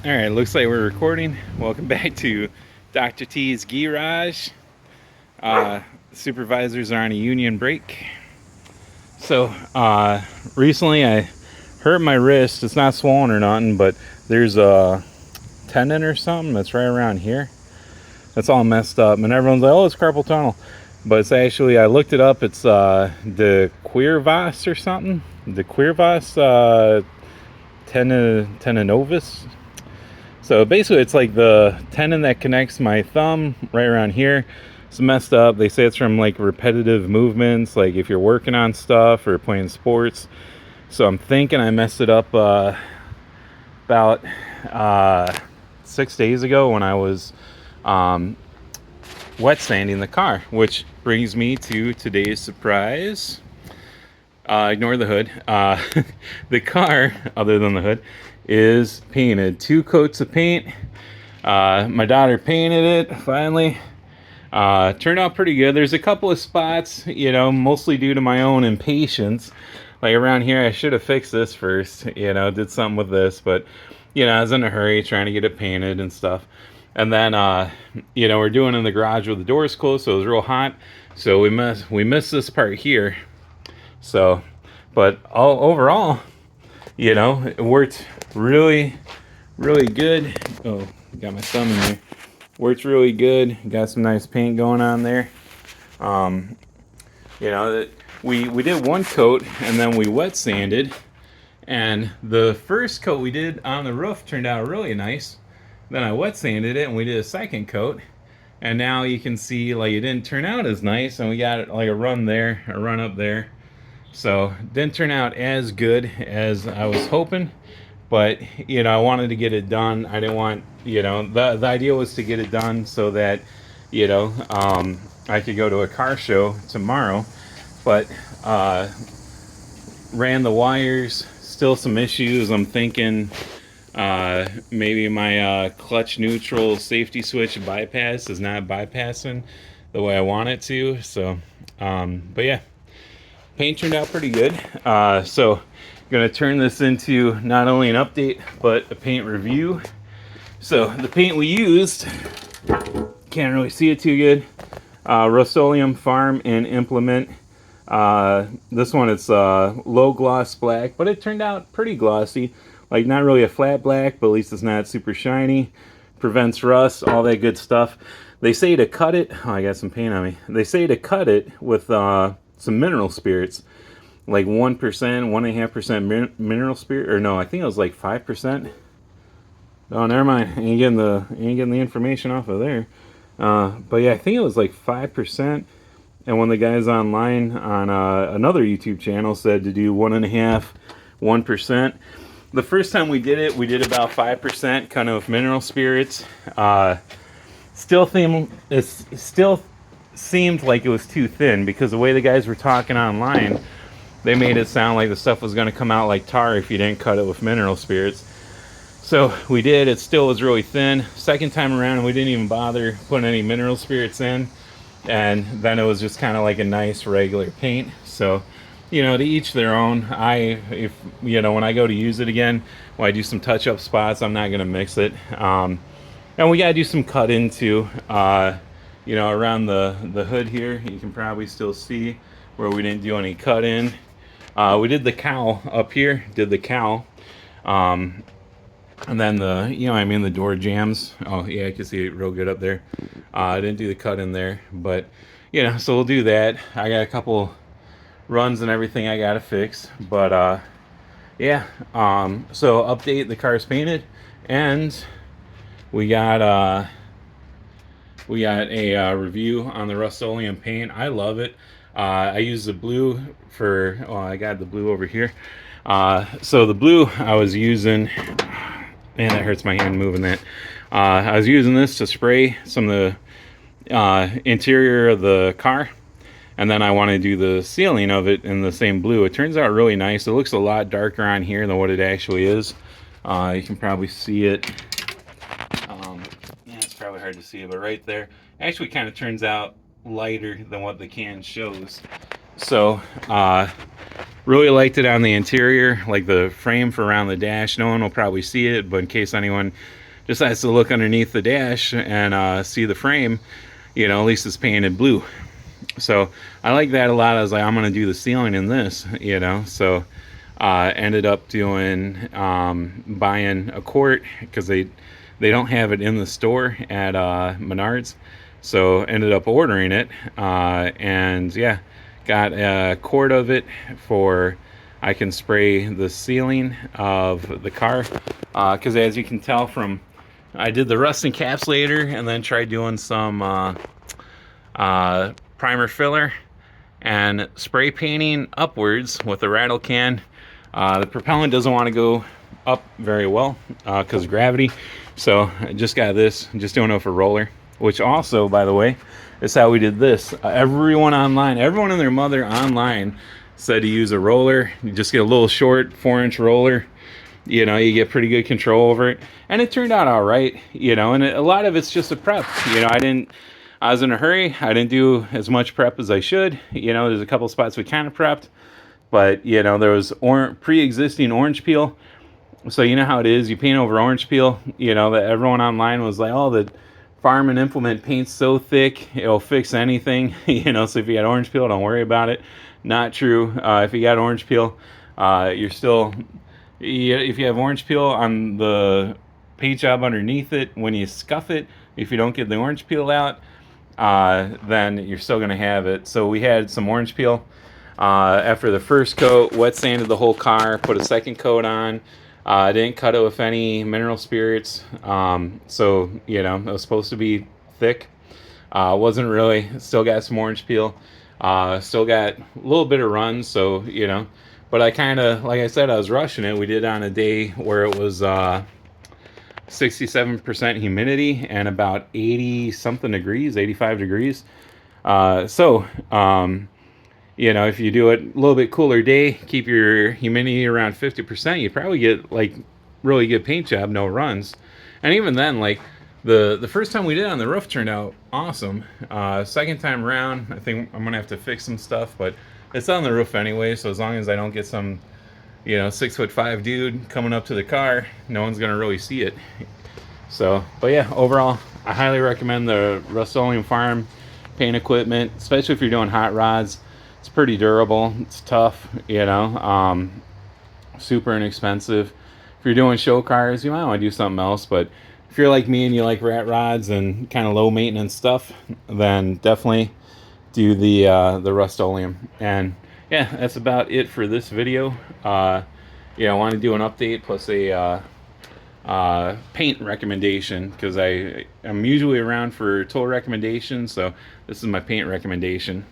All right, looks like we're recording. Welcome back to Dr. T's Gee-Rhage. Supervisors are on a union break. So, recently I hurt my wrist. It's not swollen or nothing, but there's a tendon or something that's right around here. That's all messed up. And everyone's like, oh, it's carpal tunnel. But it's actually, I looked it up, it's the Queervas or something. The Queervas tendinovis. So basically, it's like the tendon that connects my thumb right around here. It's messed up. They say it's from like repetitive movements, like if you're working on stuff or playing sports. So I'm thinking I messed it up about 6 days ago when I was wet sanding the car, which brings me to today's surprise. Ignore the hood. The car, other than the hood, is painted. 2 coats of paint. My daughter painted it finally. Turned out pretty good. There's a couple of spots, mostly due to my own impatience. Like around here, I should have fixed this first, did something with this, but, I was in a hurry trying to get it painted and stuff. And then, we're doing it in the garage with the doors closed, so it was real hot. So we missed this part here. So, but overall, it worked really, really good. Oh, got my thumb in there. Worked really good. Got some nice paint going on there. We did 1 coat and then we wet sanded. And the first coat we did on the roof turned out really nice. Then I wet sanded it and we did a 2nd coat. And now you can see like it didn't turn out as nice, and we got like a run up there. So didn't turn out as good as I was hoping, but I wanted to get it done. I didn't want, the idea was to get it done so that I could go to a car show tomorrow. But ran the wires, still some issues. I'm thinking maybe my clutch neutral safety switch bypass is not bypassing the way I want it to. So but yeah, paint turned out pretty good. So I'm going to turn this into not only an update, but a paint review. So the paint we used, can't really see it too good. Rustoleum Farm and Implement. This one, it's low gloss black, but it turned out pretty glossy. Like not really a flat black, but at least it's not super shiny. Prevents rust, all that good stuff. They say to cut it, oh, I got some paint on me. They say to cut it with some mineral spirits, like 1%, 1.5% mineral spirit, or no, I think it was like 5%. Oh, never mind. Ain't getting the information off of there. But yeah, I think it was like 5%. And one of the guys online on another YouTube channel said to do 1.5%, 1%. The first time we did it, we did about 5% kind of mineral spirits. Still seemed like it was too thin, because the way the guys were talking online, they made it sound like the stuff was going to come out like tar if you didn't cut it with mineral spirits. So we did. It still was really thin. Second time around, we didn't even bother putting any mineral spirits in, and then it was just kind of like a nice regular paint. So to each their own. When I go to use it again, when I do some touch-up spots, I'm not going to mix it. And we got to do some cut into, around the hood here. You can probably still see where we didn't do any cut in. We did the cowl up here, and then the door jambs. Oh yeah, I can see it real good up there. I didn't do the cut in there, but so we'll do that. I got a couple runs and everything I gotta fix, but yeah. So update, the car's painted, and we got a review on the Rustoleum paint. I love it. I use the blue for. Oh, I got the blue over here. So the blue I was using. Man, that hurts my hand moving that. I was using this to spray some of the interior of the car. And then I want to do the ceiling of it in the same blue. It turns out really nice. It looks a lot darker on here than what it actually is. You can probably see it. Yeah, it's probably hard to see it, but right there. Actually kind of turns out lighter than what the can shows. So Really liked it on the interior, like the frame for around the dash. No one will probably see it, but in case anyone decides to look underneath the dash and see the frame, you know, at least it's painted blue. So I like that a lot. I was like, I'm gonna do the ceiling in this, you know. So ended up doing buying a quart because they don't have it in the store at Menards. So ended up ordering it, and yeah, got a quart of it for I can spray the ceiling of the car, because as you can tell from, I did the rust encapsulator and then tried doing some primer filler and spray painting upwards with the rattle can. The propellant doesn't want to go up very well because of gravity. So I just got this, just doing it with a roller, which also, by the way, is how we did this. Everyone online, everyone and their mother online said to use a roller. You just get a little short 4-inch roller. You know, you get pretty good control over it. And it turned out all right, you know, and a lot of it's just a prep. You know, I was in a hurry. I didn't do as much prep as I should. You know, there's a couple spots we kind of prepped. But, you know, there was pre-existing orange peel. So you know how it is. You paint over orange peel. You know, that everyone online was like, oh, the Farm and Implement paint's so thick, it'll fix anything. You know, so if you got orange peel, don't worry about it. Not true. If you got orange peel, you're still... If you have orange peel on the paint job underneath it, when you scuff it, if you don't get the orange peel out, then you're still going to have it. So we had some orange peel. After the first coat, wet sanded the whole car, put a second coat on. I didn't cut it with any mineral spirits. So, you know, it was supposed to be thick. Wasn't really. Still got some orange peel. Still got a little bit of run, so, you know. But I kind of, like I said, I was rushing it. We did it on a day where it was 67% humidity and about 80-something degrees, 85 degrees. You know, if you do it a little bit cooler day, keep your humidity around 50%, you probably get, like, really good paint job, no runs. And even then, like, the first time we did it on the roof turned out awesome. Second time around, I think I'm going to have to fix some stuff, but it's on the roof anyway, so as long as I don't get some, you know, 6'5" dude coming up to the car, no one's gonna really see it. So, but yeah, overall, I highly recommend the Rustoleum Farm paint equipment, especially if you're doing hot rods. It's pretty durable, it's tough, you know, super inexpensive. If you're doing show cars, you might want to do something else, but if you're like me and you like rat rods and kind of low maintenance stuff, then definitely do the Rustoleum. And yeah, that's about it for this video. Yeah, I want to do an update plus a paint recommendation, because I'm usually around for tool recommendations, so this is my paint recommendation.